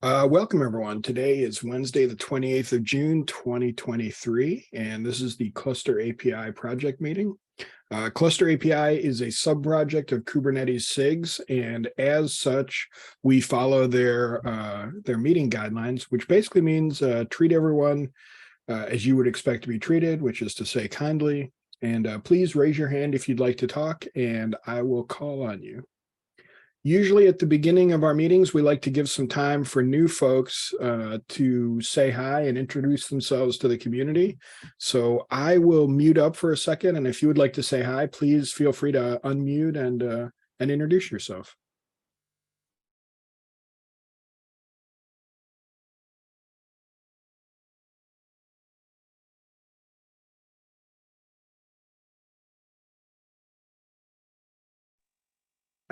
Welcome, everyone. Today is Wednesday, the 28th of June, 2023, and this is the Cluster API project meeting. Cluster API is a sub-project of Kubernetes SIGs, and as such, we follow their meeting guidelines, which basically means treat everyone as you would expect to be treated, which is to say kindly, and please raise your hand if you'd like to talk, and I will call on you. Usually at the beginning of our meetings, we like to give some time for new folks to say hi and introduce themselves to the community. So I will mute up for a second. And if you would like to say hi, please feel free to unmute and introduce yourself.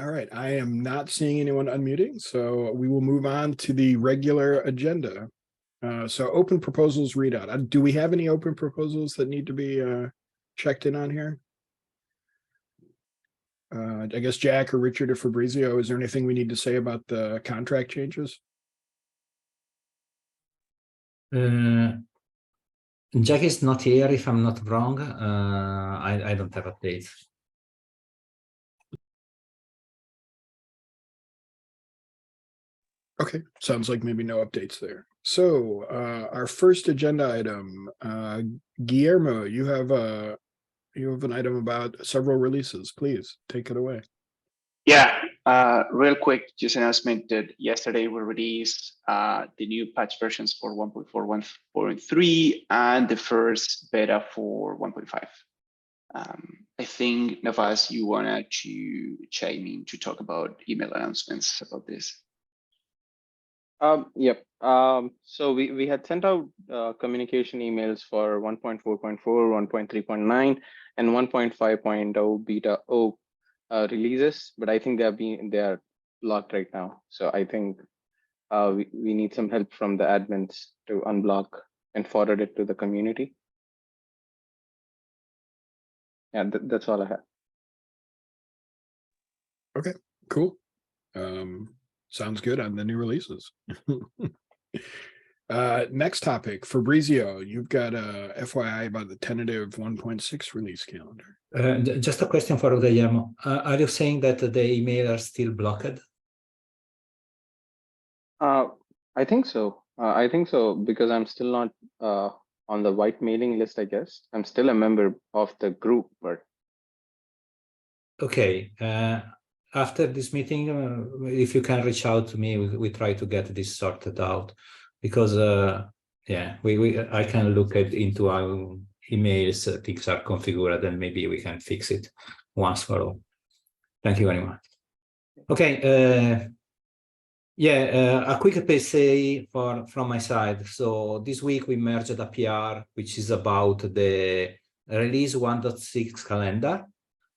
All right, I am not seeing anyone unmuting, so we will move on to the regular agenda. So open proposals readout. Do we have any open proposals that need to be checked in on here? I guess Jack or Richard or Fabrizio, is there anything we need to say about the contract changes? Jack is not here, if I'm not wrong. I don't have updates. Okay, sounds like maybe no updates there. So our first agenda item, Guillermo, you have an item about several releases. Please take it away. Yeah, real quick, just announcement that yesterday we released the new patch versions for 1.4, 1.3, and the first beta for 1.5. I think, Navas, you wanted to chime in to talk about email announcements about this. Yep. So we had sent out communication emails for 1.4.4, 1.3.9, and 1.5.0 beta O releases, but I think they are locked right now. So I think we need some help from the admins to unblock and forward it to the community. Yeah, that's all I have. Okay, cool. Sounds good on the new releases. Next topic, Fabrizio, you've got a FYI about the tentative 1.6 release calendar. Just a question for Guillermo. Are you saying that the email are still blocked? I think so. I think so because I'm still not on the white mailing list, I guess. I'm still a member of the group, but. Okay. After this meeting, if you can reach out to me, we try to get this sorted out, because yeah, I can look into our emails, things are configured, and maybe we can fix it once for all. Thank you very much. Okay. Yeah, a quick PSA from my side. So this week we merged a PR, which is about the release 1.6 calendar.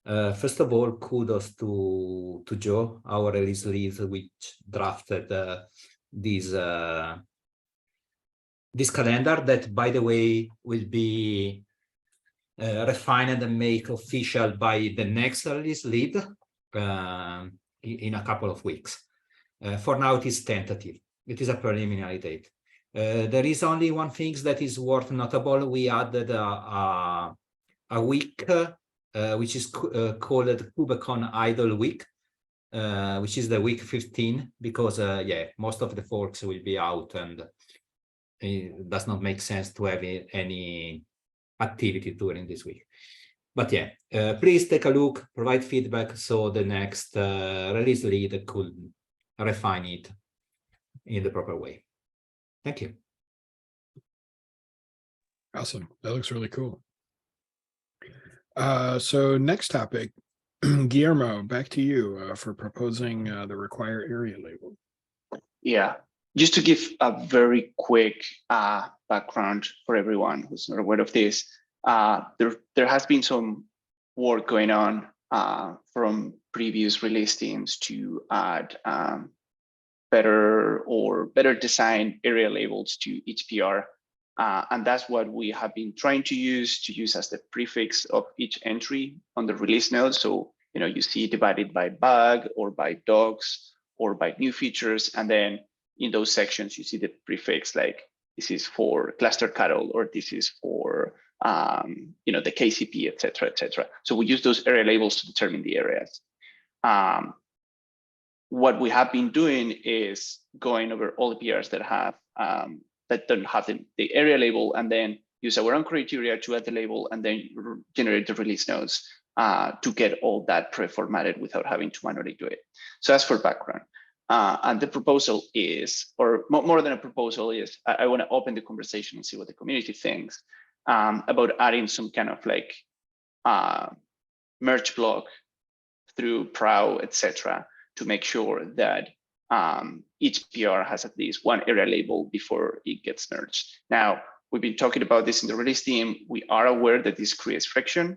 First of all, kudos to Joe, our release lead, which drafted this calendar that, by the way, will be refined and made official by the next release lead in a couple of weeks. For now, it is tentative. It is a preliminary date. There is only one thing that is worth notable. We added a week which is called KubeCon Idle Week, which is the week 15, because yeah, most of the forks will be out, and it does not make sense to have any activity during this week. But yeah, please take a look, provide feedback, so the next release lead could refine it in the proper way. Thank you. Awesome. That looks really cool. So next topic, Guillermo, back to you for proposing the require area label. Yeah, just to give a very quick background for everyone who's not aware of this, there has been some work going on from previous release teams to add better design area labels to each PR. And that's what we have been trying to use as the prefix of each entry on the release note. So, you know, you see divided by bug or by docs or by new features, and then in those sections, you see the prefix like this is for cluster cattle, or this is for the KCP, et cetera, et cetera. So we use those area labels to determine the areas. What we have been doing is going over all the PRs that have that don't have the area label, and then use our own criteria to add the label, and then generate the release notes to get all that pre-formatted without having to manually do it. So as for background, and the proposal is, or more than a proposal is, I want to open the conversation and see what the community thinks about adding some kind of like merge block through PROW, etc., to make sure that each PR has at least one area label before it gets merged. Now, we've been talking about this in the release team. We are aware that this creates friction,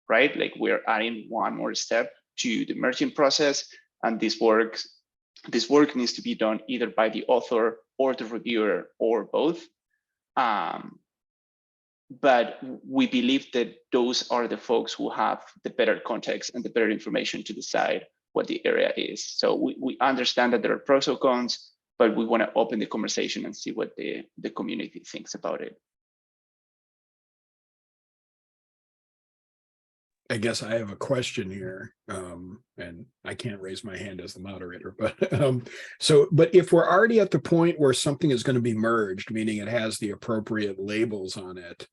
right? Like we're adding one more step to the merging process, and this work needs to be done either by the author or the reviewer or both. But we believe that those are the folks who have the better context and the better information to decide what the area is. So we understand that there are pros or cons, but we want to open the conversation and see what the community thinks about it. I guess I have a question here, and I can't raise my hand as the moderator, but but if we're already at the point where something is going to be merged, meaning it has the appropriate labels on it,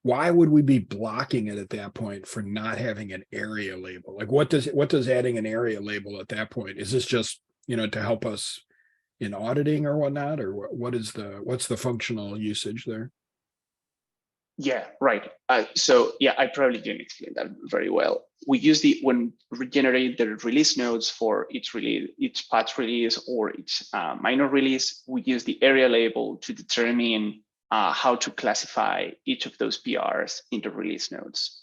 why would we be blocking it at that point for not having an area label? Like what does adding an area label at that point? Is this just, to help us in auditing or whatnot, or what's the functional usage there? Yeah, right. So yeah, I probably didn't explain that very well. We use when we generate the release notes for each release, each patch release or each minor release, we use the area label to determine how to classify each of those PRs into release notes.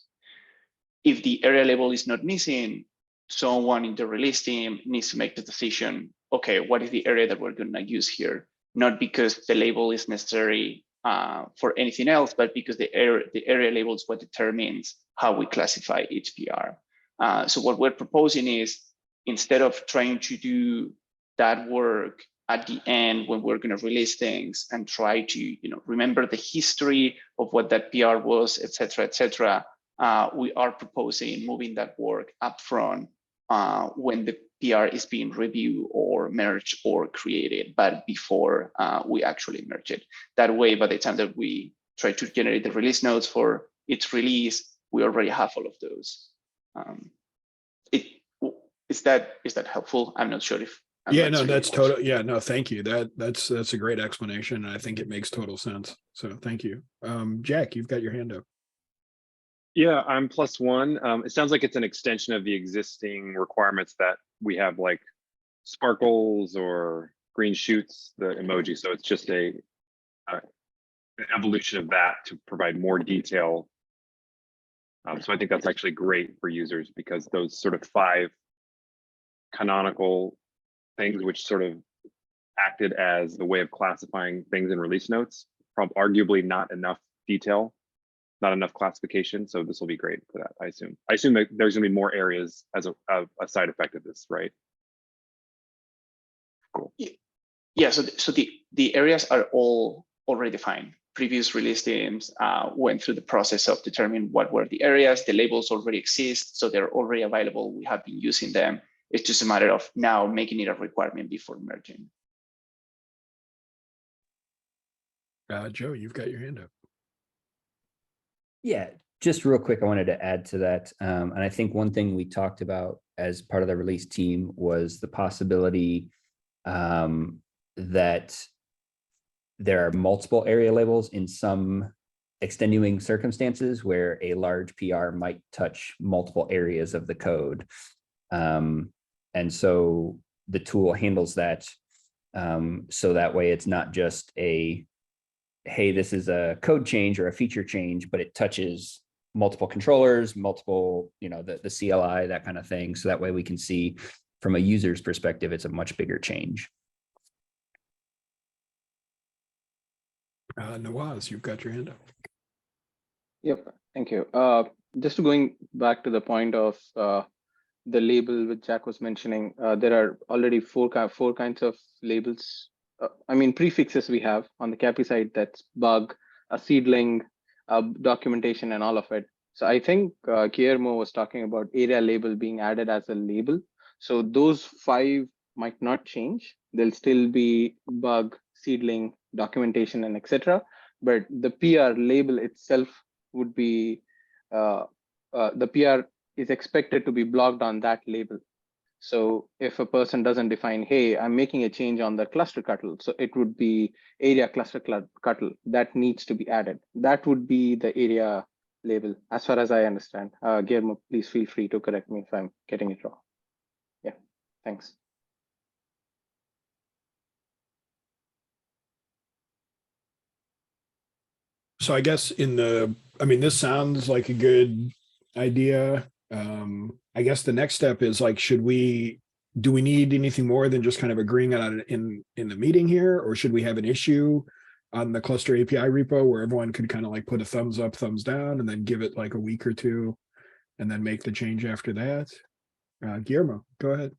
If the area label is not missing, someone in the release team needs to make the decision, okay, what is the area that we're going to use here? Not because the label is necessary for anything else, but because the area label is what determines how we classify each PR. So what we're proposing is, instead of trying to do that work at the end when we're going to release things and try to remember the history of what that PR was, et cetera, we are proposing moving that work up front when the PR is being reviewed or merged or created, but before we actually merge it. That way, by the time that we try to generate the release notes for its release, we already have all of those. Is that helpful? I'm not sure if that's total. Yeah, no, thank you. That's a great explanation, and I think it makes total sense. So thank you. Jack, you've got your hand up. Yeah, I'm +1. It sounds like it's an extension of the existing requirements that we have, like sparkles or green shoots, the emoji. So it's just an evolution of that to provide more detail. So I think that's actually great for users, because those sort of 5 canonical things which sort of acted as the way of classifying things in release notes, arguably not enough detail, not enough classification. So this will be great for that, I assume. I assume that there's going to be more areas as a side effect of this, right? Cool. Yeah, so the areas are all already defined. Previous release teams went through the process of determining what were the areas. The labels already exist, so they're already available. We have been using them. It's just a matter of now making it a requirement before merging. Joe, you've got your hand up. Yeah, just real quick, I wanted to add to that. And I think one thing we talked about as part of the release team was the possibility that there are multiple area labels in some extenuating circumstances where a large PR might touch multiple areas of the code. And so the tool handles that. So that way it's not just hey, this is a code change or a feature change, but it touches multiple controllers, multiple, the CLI, that kind of thing. So that way we can see from a user's perspective, it's a much bigger change. Nawaz, you've got your hand up. Yep, thank you. Just going back to the point of the label which Jack was mentioning, there are already four kinds of labels I mean, prefixes we have on the CAPI side, that's bug, a seedling, documentation, and all of it. So I think Guillermo was talking about area label being added as a label. So those 5 might not change. There'll still be bug, seedling, documentation, and etc. But the PR label itself would be, the PR is expected to be blocked on that label. So if a person doesn't define, hey, I'm making a change on the cluster cuttle, so it would be area cluster cuttle that needs to be added. That would be the area label, as far as I understand. Guillermo, please feel free to correct me if I'm getting it wrong. Yeah, thanks. So I guess I mean, this sounds like a good idea. I guess the next step is like, do we need anything more than just kind of agreeing on it in the meeting here, or should we have an issue on the cluster API repo where everyone could kind of like put a thumbs up, thumbs down, and then give it like a week or two, and then make the change after that? Guillermo, go ahead.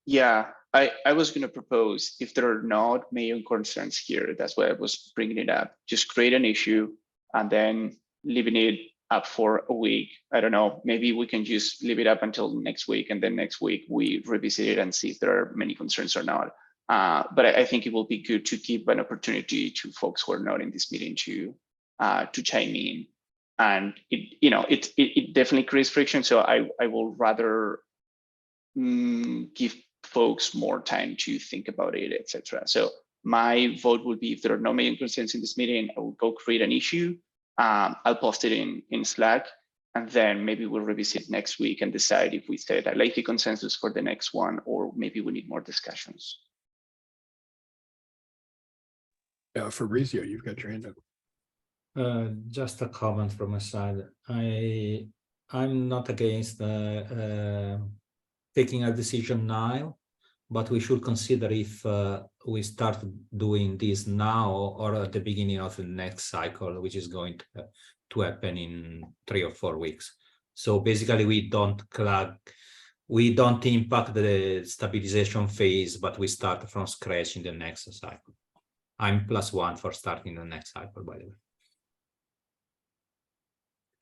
Yeah, I was going to propose, if there are not major concerns here, that's why I was bringing it up, just create an issue and then leaving it up for a week. I don't know, maybe we can just leave it up until next week, and then next week we revisit it and see if there are many concerns or not. But I think it will be good to give an opportunity to folks who are not in this meeting to chime in. And it definitely creates friction. So I will rather give folks more time to think about it, etc. So my vote would be, if there are no major concerns in this meeting, I will go create an issue. I'll post it in Slack, and then maybe we'll revisit next week and decide if we set a lengthy consensus for the next one, or maybe we need more discussions. Fabrizio, you've got your hand up. Just a comment from my side. I'm not against taking a decision now, but we should consider if we start doing this now or at the beginning of the next cycle, which is going to happen in 3 or 4 weeks. So basically, we don't impact the stabilization phase, but we start from scratch in the next cycle. I'm +1 for starting the next cycle, by the way.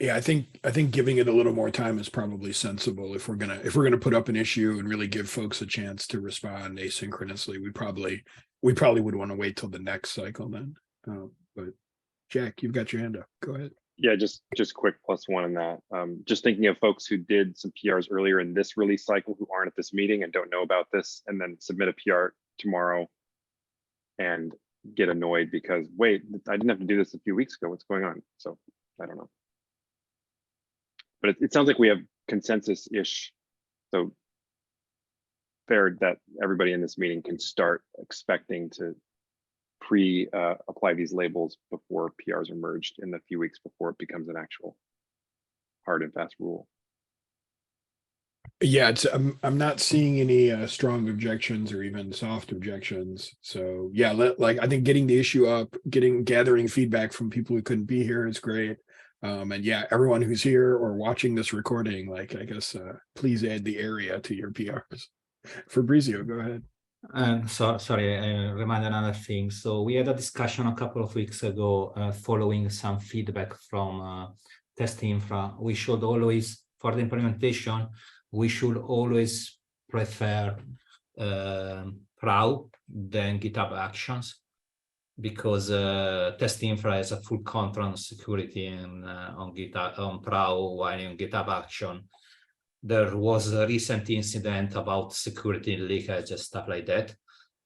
Yeah, I think giving it a little more time is probably sensible. If we're gonna put up an issue and really give folks a chance to respond asynchronously, we probably would want to wait till the next cycle then. But Jack, you've got your hand up. Go ahead. Yeah, just quick +1 on that. Just thinking of folks who did some PRs earlier in this release cycle who aren't at this meeting and don't know about this, and then submit a PR tomorrow and get annoyed because, wait, I didn't have to do this a few weeks ago. What's going on? So I don't know. But it sounds like we have consensus-ish. So fair that everybody in this meeting can start expecting to apply these labels before PRs are merged in the few weeks before it becomes an actual hard and fast rule. Yeah, I'm not seeing any strong objections or even soft objections. So yeah, I think getting the issue up, gathering feedback from people who couldn't be here is great. And yeah, everyone who's here or watching this recording, like, I guess, please add the area to your PRs. Fabrizio, go ahead. Sorry, remind another thing. So we had a discussion a couple of weeks ago, following some feedback from test infra. We should always, for the implementation, we should always prefer PRAO than GitHub Actions, because test infra has a full control on security and on GitHub, on PRAO, while in GitHub Action there was a recent incident about security leakage and stuff like that.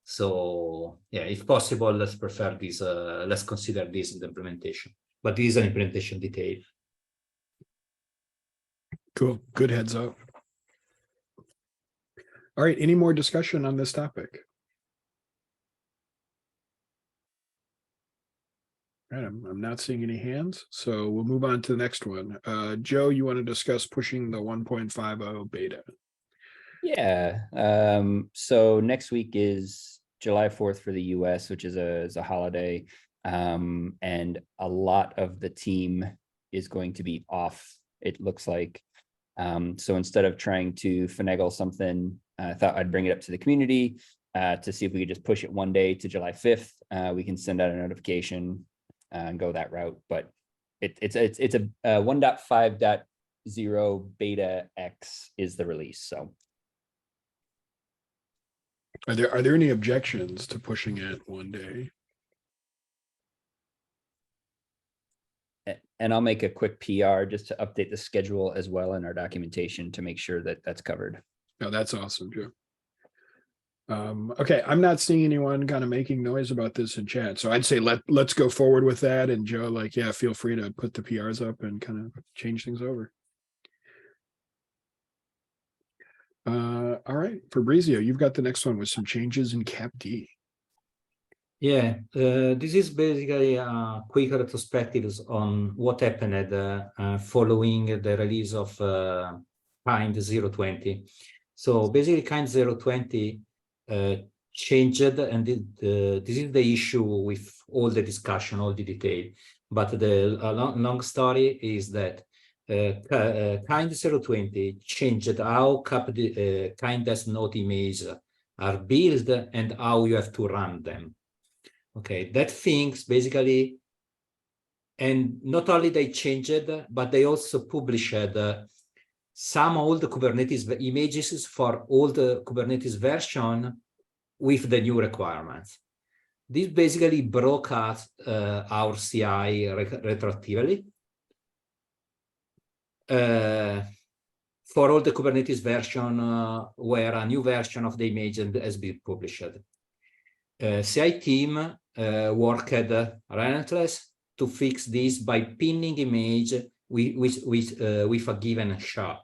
So yeah, if possible, let's prefer this. Let's consider this in the implementation. But this is an implementation detail. Cool. Good heads up. All right. Any more discussion on this topic? All right, I'm not seeing any hands, so we'll move on to the next one. Joe, you want to discuss pushing the 1.50 beta? Yeah. So next week is July 4th for the US, which is a holiday. And a lot of the team is going to be off, it looks like. So instead of trying to finagle something, I thought I'd bring it up to the community. to see if we could just push it one day to July 5th. We can send out a notification and go that route. But it's a 1.5.0 beta X is the release. So Are there any objections to pushing it one day? and I'll make a quick PR just to update the schedule as well in our documentation to make sure that that's covered. Oh, that's awesome, Joe. Okay, I'm not seeing anyone kind of making noise about this in chat, so I'd say let's go forward with that. And Joe, like, yeah, feel free to put the PRs up and kind of change things over. All right, Fabrizio, you've got the next one with some changes in Cap D. Yeah, this is basically a quick retrospective on what happened following the release of Kind 020. So basically, Kind 020 changed, and this is the issue with all the discussion, all the detail. But the long story is that Kind 020 changed how Kind-node images are built and how you have to run them. Okay, that things basically, and not only they changed, but they also published some old Kubernetes images for all the Kubernetes version with the new requirements. This basically broke us our CI retroactively for all the Kubernetes version where a new version of the image has been published. CI team worked relentless to fix this by pinning image with a given SHA.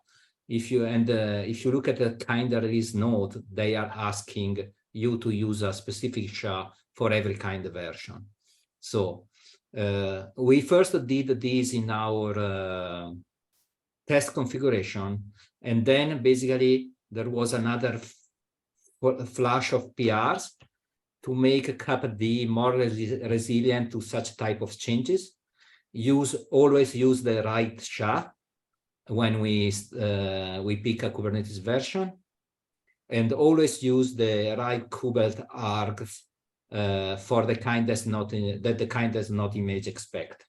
If you look at the kind of release note, they are asking you to use a specific SHA for every kind of version. So we first did this in our test configuration, and then basically there was another flash of PRs to make KDE more resilient to such type of changes. Always use the right SHA when we pick a Kubernetes version, and always use the right kubelt args for the kind that's not that the kind that's not image expect.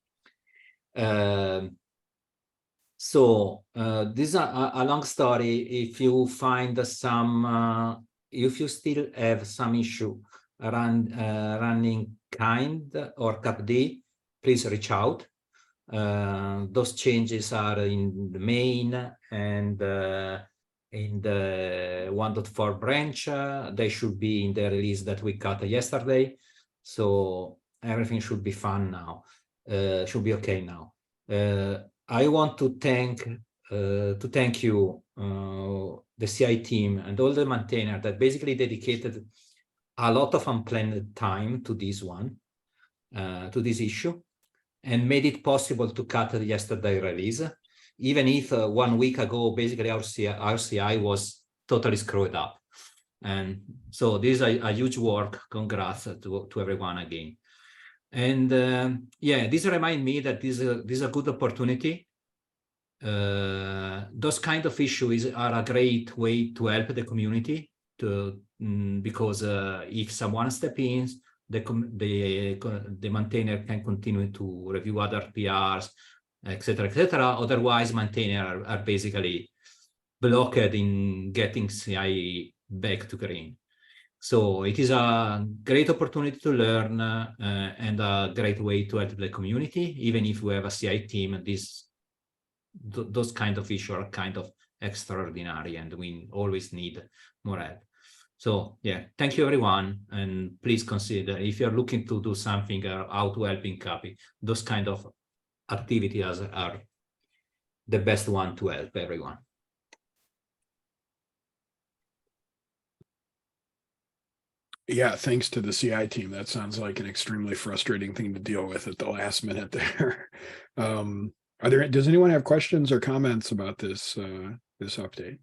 So this is a long story. If you find some, if you still have some issue running Kind or KDE, please reach out. Those changes are in the main and in the 1.4 branch. They should be in the release that we got yesterday. So everything should be fine now. Should be okay now. I want to thank you, the CI team and all the maintainers that basically dedicated a lot of unplanned time to this one, to this issue, and made it possible to cut yesterday release, even if 1 week ago, basically our CI was totally screwed up. And so this is a huge work. Congrats to everyone again. And yeah, this reminds me that this is a good opportunity. Those kind of issues are a great way to help the community because if someone steps in, the maintainer can continue to review other PRs, etc., etc. Otherwise, maintainers are basically blocked in getting CI back to green. So it is a great opportunity to learn and a great way to help the community. Even if we have a CI team, those kind of issues are kind of extraordinary, and we always need more help. So yeah, thank you everyone, and please consider if you're looking to do something how to help in copy, those kind of activities are the best one to help everyone. Yeah, thanks to the CI team. That sounds like an extremely frustrating thing to deal with at the last minute there. Does anyone have questions or comments about this this update?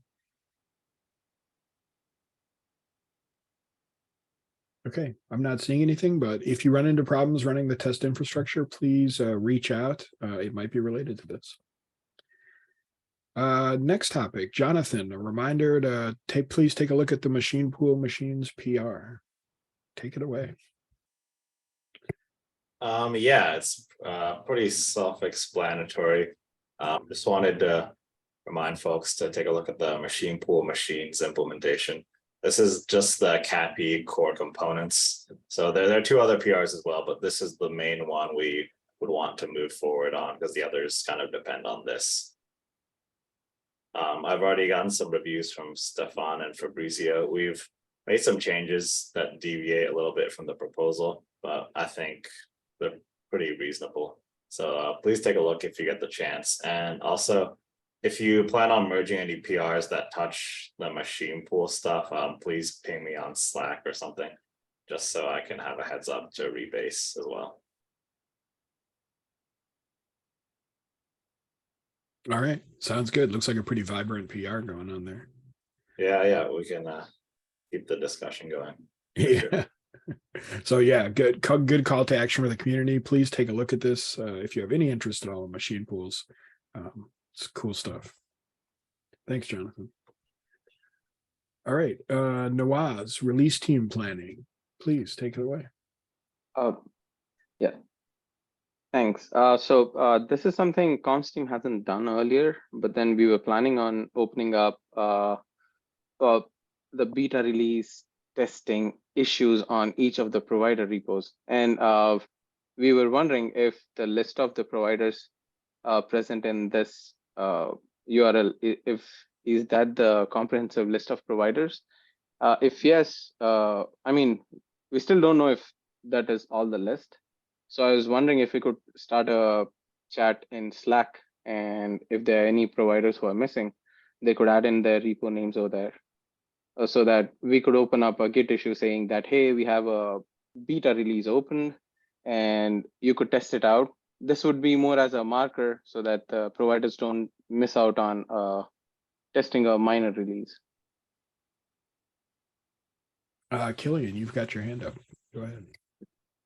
Okay, I'm not seeing anything, but if you run into problems running the test infrastructure, please reach out. It might be related to this. Next topic, Jonathan, a reminder to please take a look at the machine pool machines PR. Take it away. Yeah, it's pretty self-explanatory. Just wanted to remind folks to take a look at the machine pool machines implementation. This is just the CAPI core components. So there are two other PRs as well, but this is the main one we would want to move forward on because the others kind of depend on this. I've already gotten some reviews from Stefan and Fabrizio. We've made some changes that deviate a little bit from the proposal, but I think they're pretty reasonable. So please take a look if you get the chance. And also, if you plan on merging any PRs that touch the machine pool stuff, please ping me on Slack or something, just so I can have a heads up to rebase as well. All right, sounds good. Looks like a pretty vibrant PR going on there. Yeah, we can keep the discussion going. Yeah. Sure. So yeah, good call to action for the community. Please take a look at this if you have any interest at all in machine pools. It's cool stuff. Thanks, Jonathan. All right, Nawaz, release team planning. Please take it away. Yeah. Thanks. So this is something Comms team hasn't done earlier, but then we were planning on opening up the beta release testing issues on each of the provider repos. And we were wondering if the list of the providers present in this URL, is that the comprehensive list of providers? If yes, I mean, we still don't know if that is all the list. So I was wondering if we could start a chat in Slack, and if there are any providers who are missing, they could add in their repo names over there, so that we could open up a Git issue saying that, hey, we have a beta release open and you could test it out. This would be more as a marker so that the providers don't miss out on testing a minor release. Killian, you've got your hand up. Go ahead.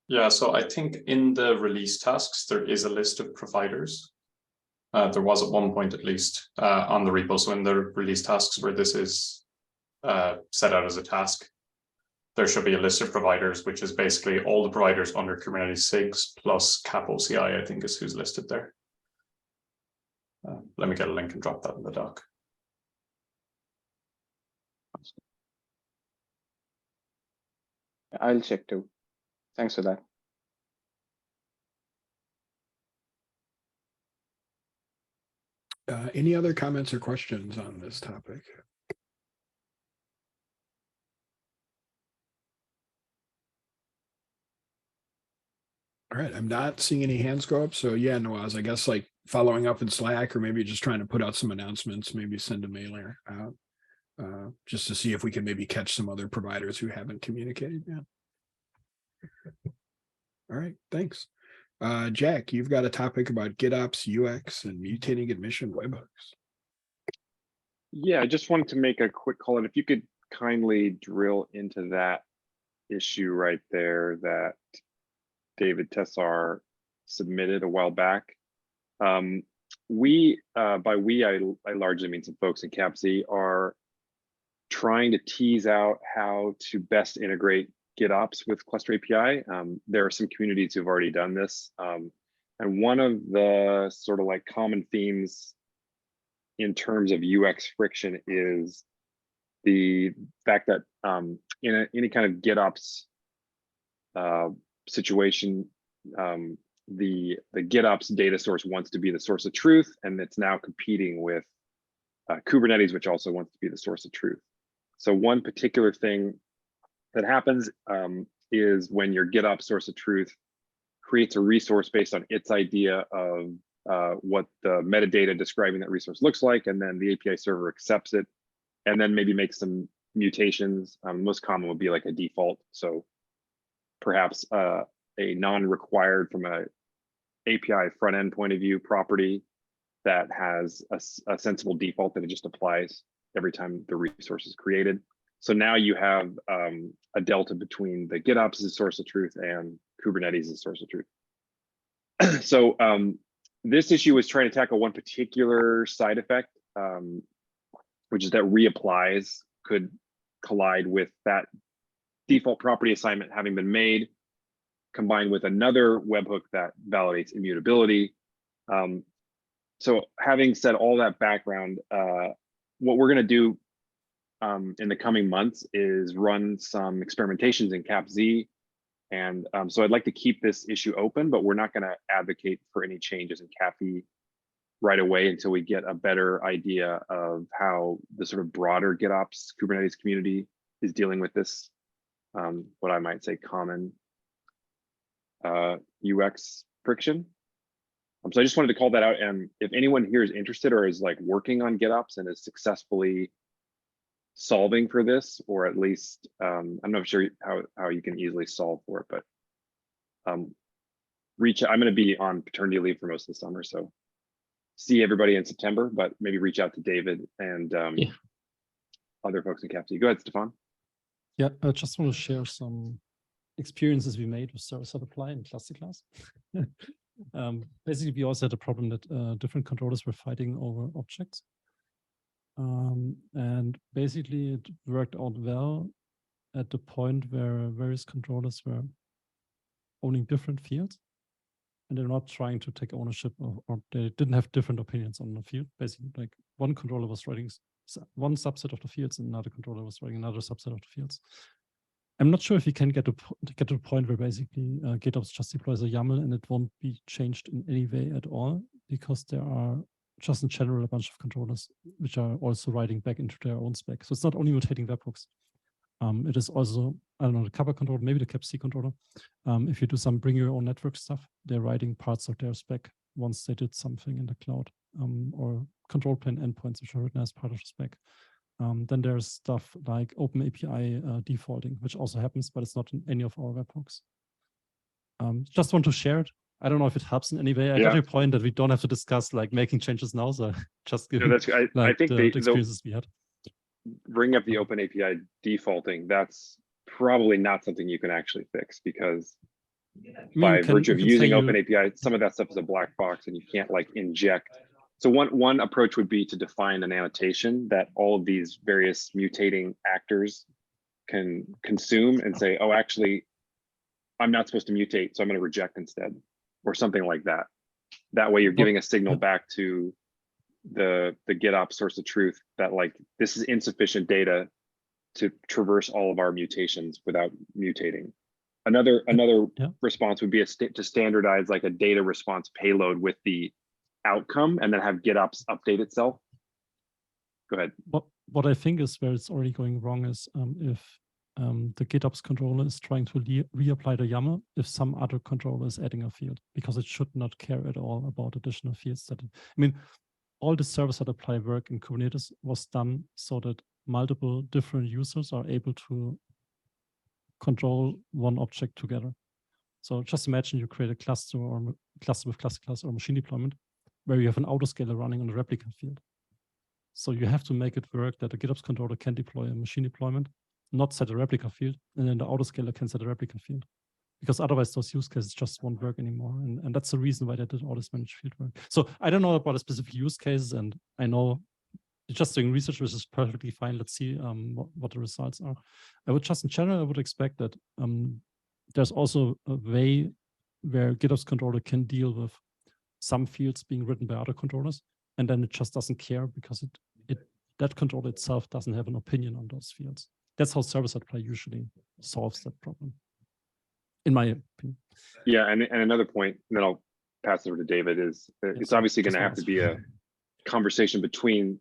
Yeah, so I think in the release tasks, there is a list of providers. There was at one point, at least, on the repo. So in the release tasks where this is set out as a task, there should be a list of providers, which is basically all the providers under Kubernetes SIGs plus cap OCI, I think is who's listed there. Let me get a link and drop that in the doc. I'll check too. Thanks for that. Any other comments or questions on this topic? All right, I'm not seeing any hands go up. So yeah, Nawaz, I guess like following up in Slack, or maybe just trying to put out some announcements, maybe send a mailer out just to see if we can maybe catch some other providers who haven't communicated yet. All right, thanks. Jack, you've got a topic about GitOps, UX, and mutating admission webhooks. Yeah, I just wanted to make a quick call, and if you could kindly drill into that issue right there that David Tessar submitted a while back. By we, I largely mean some folks in CAPZ are trying to tease out how to best integrate GitOps with Cluster API. There are some communities who've already done this. And one of the sort of like common themes in terms of UX friction is the fact that in any kind of GitOps situation, the GitOps data source wants to be the source of truth, and it's now competing with Kubernetes, which also wants to be the source of truth. So one particular thing that happens is when your GitOps source of truth creates a resource based on its idea of what the metadata describing that resource looks like, and then the API server accepts it, and then maybe makes some mutations. Most common would be like a default. So perhaps a non-required from a API front end point of view property that has a sensible default that it just applies every time the resource is created. So now you have a delta between the GitOps' source of truth and Kubernetes' source of truth. So this issue is trying to tackle one particular side effect which is that reapplies could collide with that default property assignment having been made, combined with another webhook that validates immutability. So having said all that background, what we're going to do in the coming months is run some experimentations in CapZ. And so I'd like to keep this issue open, but we're not going to advocate for any changes in CAFE right away until we get a better idea of how the sort of broader GitOps Kubernetes community is dealing with this, what I might say common UX friction. So I just wanted to call that out. And if anyone here is interested or is like working on GitOps and is successfully solving for this, or at least I'm not sure how you can easily solve for it, but I'm going to be on paternity leave for most of the summer, so see everybody in September, but maybe reach out to David and other folks in CapZ. Go ahead, Stefan. Yeah, I just want to share some experiences we made with server-side apply in Cluster class. Basically, we also had a problem that different controllers were fighting over objects. And basically it worked out well at the point where various controllers were owning different fields, and they're not trying to take ownership of, or they didn't have different opinions on the field. Basically, like one controller was writing one subset of the fields and another controller was writing another subset of the fields. I'm not sure if we can get to the point where basically GitOps just deploys a YAML and it won't be changed in any way at all, because there are just in general a bunch of controllers which are also writing back into their own spec. So it's not only mutating webhooks. It is also, I don't know, the Kappa controller, maybe the CapC controller. If you do some bring your own network stuff, they're writing parts of their spec once they did something in the cloud, or control plane endpoints which are written as part of the spec. Then there's stuff like Open API defaulting, which also happens, but it's not in any of our webhooks. Just want to share it. I don't know if it helps in any way. I got your point that we don't have to discuss like making changes now. So just give I think the experiences we had. Bring up the Open API defaulting. That's probably not something you can actually fix, because by virtue of using Open API, some of that stuff is a black box and you can't like inject. So one approach would be to define an annotation that all of these various mutating actors can consume and say, oh, actually, I'm not supposed to mutate, so I'm going to reject instead, or something like that. That way you're giving a signal back to the GitOps source of truth that like, this is insufficient data to traverse all of our mutations without mutating. Another response would be to standardize like a data response payload with the outcome and then have GitOps update itself. Go ahead. What I think is where it's already going wrong is if the GitOps controller is trying to reapply the YAML if some other controller is adding a field, because it should not care at all about additional fields. I mean, all the server-side apply work in Kubernetes was done so that multiple different users are able to control one object together. So just imagine you create a cluster or cluster with cluster class or machine deployment where you have an autoscaler running on a replica field. So you have to make it work that the GitOps controller can deploy a machine deployment, not set a replica field, and then the autoscaler can set a replica field. Because otherwise those use cases just won't work anymore. And that's the reason why they did all this managed field work. So I don't know about a specific use cases, and I know just doing research, which is perfectly fine. Let's see what the results are. I would just in general, I would expect that there's also a way where GitOps controller can deal with some fields being written by other controllers, and then it just doesn't care because that controller itself doesn't have an opinion on those fields. That's how server-side apply usually solves that problem, in my opinion. Yeah, and another point, and then I'll pass it over to David, is it's obviously going to have to be a conversation between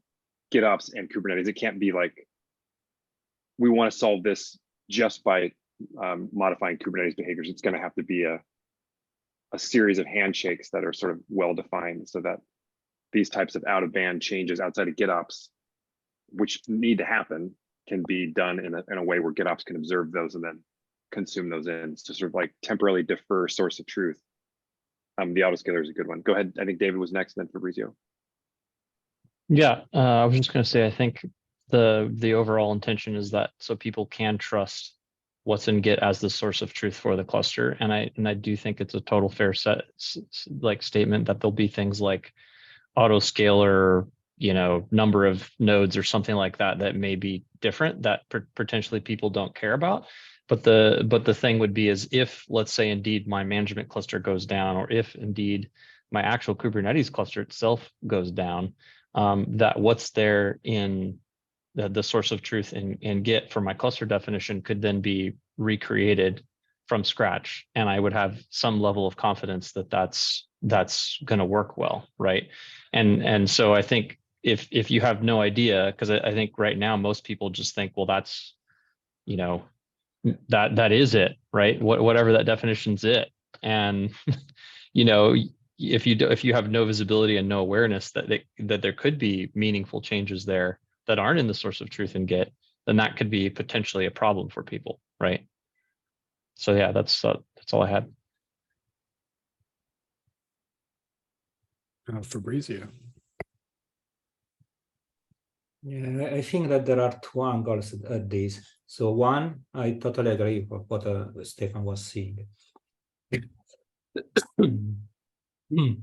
GitOps and Kubernetes. It can't be like, we want to solve this just by modifying Kubernetes behaviors. It's going to have to be a series of handshakes that are sort of well-defined so that these types of out-of-band changes outside of GitOps, which need to happen, can be done in a way where GitOps can observe those and then consume those in to sort of like temporarily defer source of truth. The autoscaler is a good one. Go ahead. I think David was next, and then Fabrizio. Yeah, I was just going to say, I think the overall intention is that so people can trust what's in Git as the source of truth for the cluster, and I do think it's a total fair statement that there'll be things like autoscaler number of nodes or something like that that may be different that potentially people don't care about. But the thing would be is if, let's say, indeed my management cluster goes down, or if indeed my actual Kubernetes cluster itself goes down, that what's there in the source of truth in Git for my cluster definition could then be recreated from scratch, and I would have some level of confidence that that's going to work well, right? And so I think if you have no idea, because I think right now most people just think, well, that's that is it, right? Whatever that definition's it, and if you have no visibility and no awareness that there could be meaningful changes there that aren't in the source of truth in Git, then that could be potentially a problem for people, right? So yeah, that's all I had. Fabrizio. Yeah, I think that there are two angles at this. So one, I totally agree with what Stefan was saying.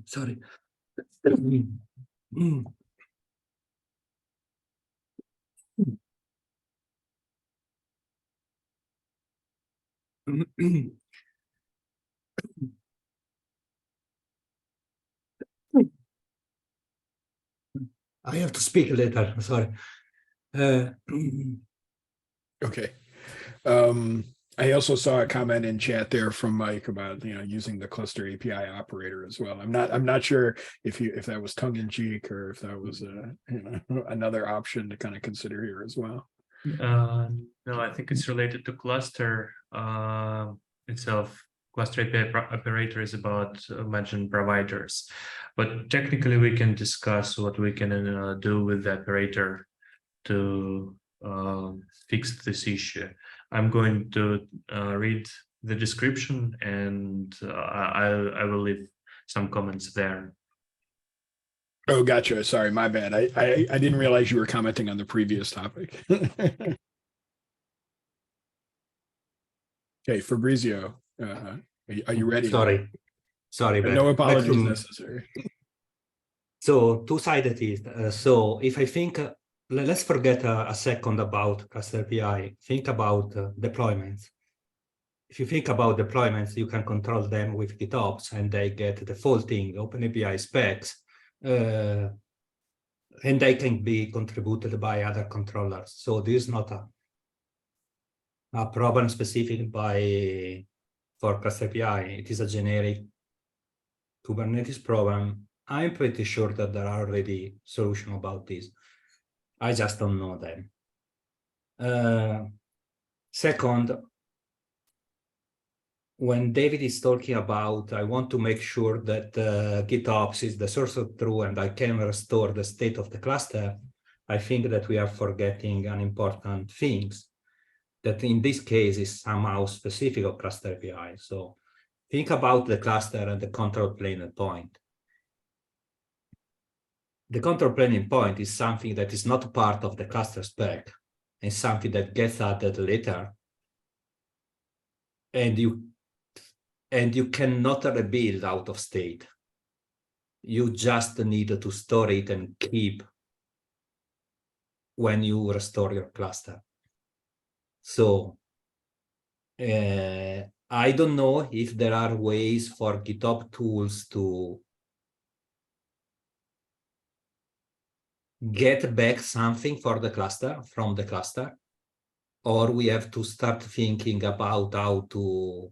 Sorry. I have to speak later, sorry. Okay. I also saw a comment in chat there from Mike about using the cluster API operator as well. I'm not sure if that was tongue in cheek or if that was another option to kind of consider here as well. No, I think it's related to cluster itself. Cluster API operator is about mentioned providers, but technically we can discuss what we can do with the operator to fix this issue. I'm going to read the description, and I will leave some comments there. Oh, gotcha. Sorry, my bad. I didn't realize you were commenting on the previous topic. Okay, Fabrizio, are you ready? Sorry, but No apologies necessary. So two-sided is so if I think let's forget a second about cluster API. Think about deployments. If you think about deployments, you can control them with GitOps, and they get defaulting OpenAPI specs, and they can be contributed by other controllers. So this is not a problem specific for cluster API. It is a generic Kubernetes problem. I'm pretty sure that there are already solutions about this. I just don't know them. Second, when David is talking about, I want to make sure that GitOps is the source of truth and I can restore the state of the cluster, I think that we are forgetting an important thing that in this case is somehow specific of cluster API. So think about the cluster and the control plane endpoint. The control plane endpoint is something that is not part of the cluster spec and something that gets added later. And you cannot rebuild out of state. You just need to store it and keep when you restore your cluster. So I don't know if there are ways for GitOps tools to get back something for the cluster from the cluster, or we have to start thinking about how to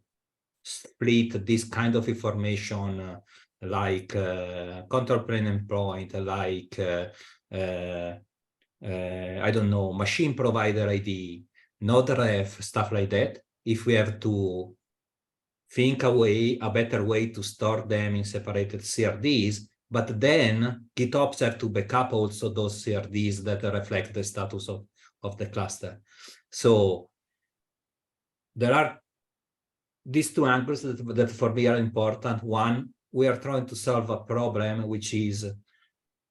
split this kind of information like control plane endpoint, like I don't know, machine provider ID, node ref, stuff like that. If we have to think a better way to store them in separated CRDs, but then GitOps have to back also those CRDs that reflect the status of the cluster. So there are these two angles that for me are important. One, we are trying to solve a problem, which is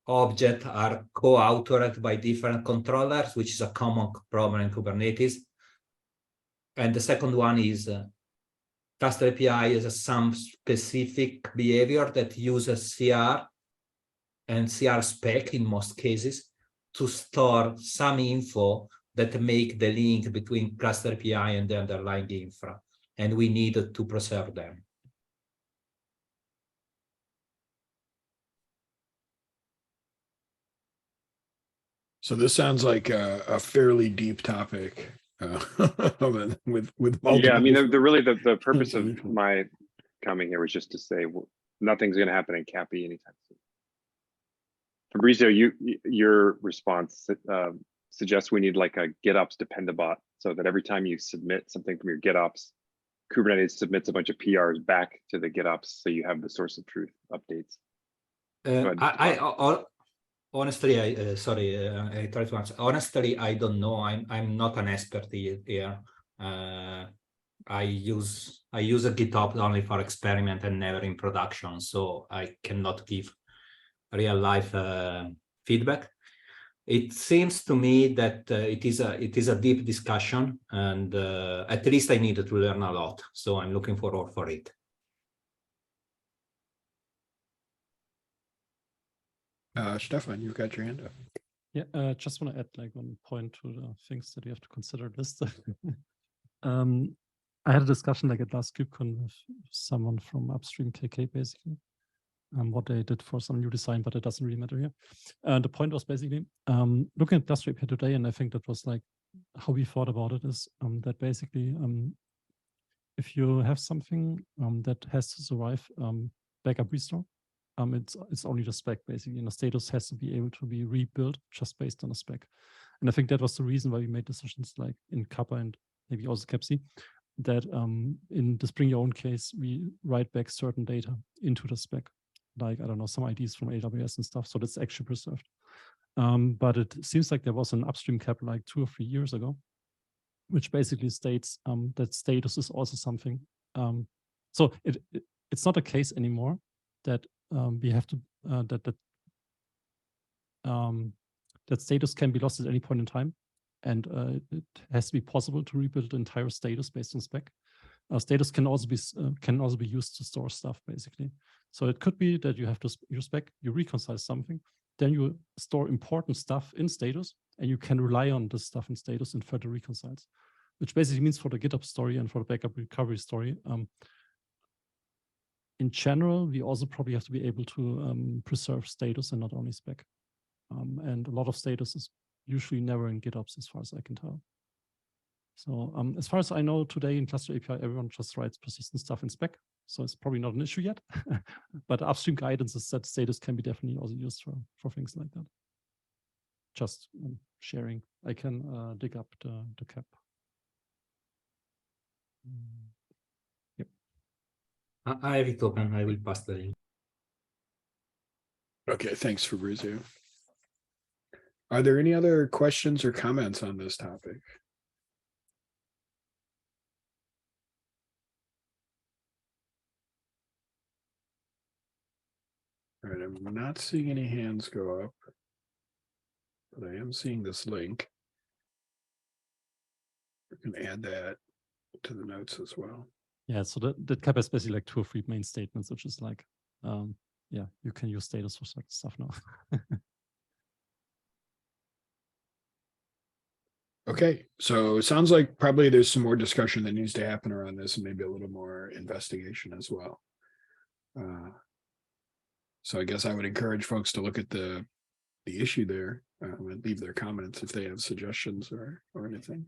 objects are co-authored by different controllers, which is a common problem in Kubernetes. And the second one is cluster API is some specific behavior that uses CR and CR spec in most cases to store some info that make the link between cluster API and the underlying infra, and we need to preserve them. So this sounds like a fairly deep topic with multiple. Yeah, I mean, the really the purpose of solutions. my coming here was just to say nothing's going to happen in CAPI anytime soon. Fabrizio, your response suggests we need like a GitOps dependabot, so that every time you submit something from your GitOps, Kubernetes submits a bunch of PRs back to the GitOps, so you have the source of truth updates. Honestly, I try to answer. Honestly, I don't know. I'm not an expert here. I use a GitHub only for experiment and never in production, so I cannot give real life feedback. It seems to me that it is a deep discussion, and at least I needed to learn a lot. So I'm looking forward for it. Stefan, you've got your hand up. Yeah, just want to add like one point to the things that you have to consider this. I had a discussion like at last KubeCon with someone from upstream KK basically, what they did for some new design, but it doesn't really matter here. And the point was basically looking at cluster API today, and I think that was like how we thought about it is that basically if you have something that has to survive backup restore, it's only the spec basically, and the status has to be able to be rebuilt just based on a spec. And I think that was the reason why we made decisions like in Kappa and maybe also CAPC, that in the bring your own case, we write back certain data into the spec, like, I don't know, some IDs from AWS and stuff. So that's actually preserved. But it seems like there was an upstream cap like 2 or 3 years ago, which basically states that status is also something. So it's not a case anymore that we have to, that status can be lost at any point in time. And it has to be possible to rebuild the entire status based on spec. Status can also be used to store stuff basically. So it could be that you have to your spec, you reconcile something, then you store important stuff in status, and you can rely on this stuff in status and further reconciles, which basically means for the GitHub story and for the backup recovery story. In general, we also probably have to be able to preserve status and not only spec. And a lot of status is usually never in GitOps, as far as I can tell. So as far as I know today in cluster API, everyone just writes persistent stuff in spec. So it's probably not an issue yet. But upstream guidance is that status can be definitely also used for things like that. Just sharing. I can dig up the cap. Yep. I have it open. I will pass the link. Okay, thanks, Fabrizio. Are there any other questions or comments on this topic? All right, I'm not seeing any hands go up, but I am seeing this link. We can add that to the notes as well. Yeah, so that cap has basically like 2 or 3 main statements, which is like, yeah, you can use status for certain stuff now. Okay, so it sounds like probably there's some more discussion that needs to happen around this, and maybe a little more investigation as well. So I guess I would encourage folks to look at the issue there and leave their comments if they have suggestions or anything.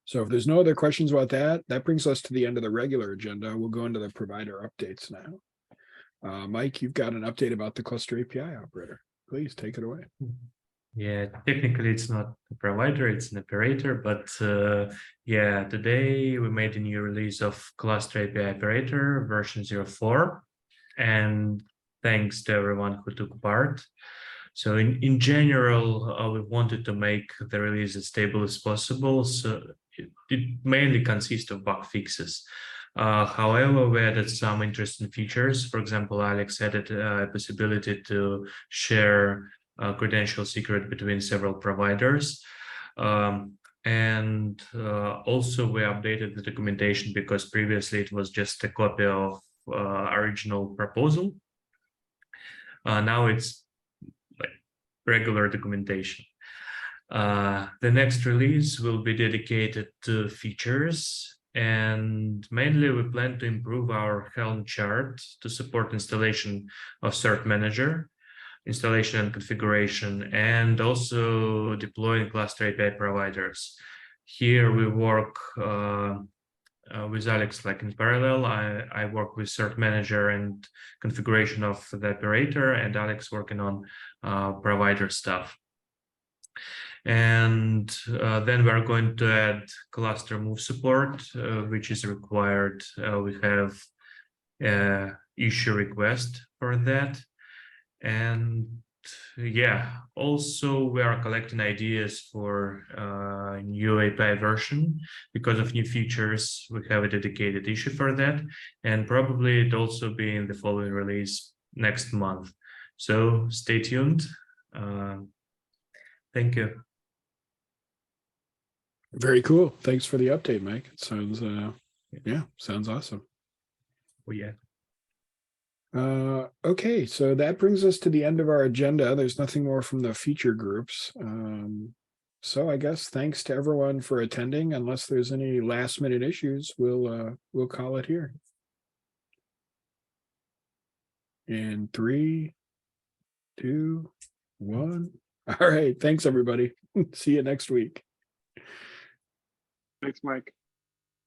So if there's no other questions about that, that brings us to the end of the regular agenda. We'll go into the provider updates now. Mike, you've got an update about the cluster API operator. Please take it away. Yeah, technically it's not a provider, it's an operator, but yeah, today we made a new release of cluster API operator version 04, and thanks to everyone who took part. So in general, we wanted to make the release as stable as possible. So it mainly consists of bug fixes. However, we added some interesting features. For example, Alex added a possibility to share credential secret between several providers. And also we updated the documentation because previously it was just a copy of original proposal. Now it's like regular documentation. The next release will be dedicated to features, and mainly we plan to improve our Helm chart to support installation of Cert Manager, installation and configuration, and also deploying cluster API providers. Here we work with Alex like in parallel. I work with Cert Manager and configuration of the operator, and Alex working on provider stuff. And then we're going to add cluster move support, which is required. We have issue request for that. And yeah, also we are collecting ideas for new API version. Because of new features, we have a dedicated issue for that, and probably it also be in the following release next month. So stay tuned. Thank you. Very cool. Thanks for the update, Mike. It sounds, yeah, sounds awesome. Oh, yeah. Okay, so that brings us to the end of our agenda. There's nothing more from the feature groups. So I guess thanks to everyone for attending. Unless there's any last minute issues, we'll call it here. In 3, 2, 1. All right. Thanks, everybody. See you next week. Thanks, Mike.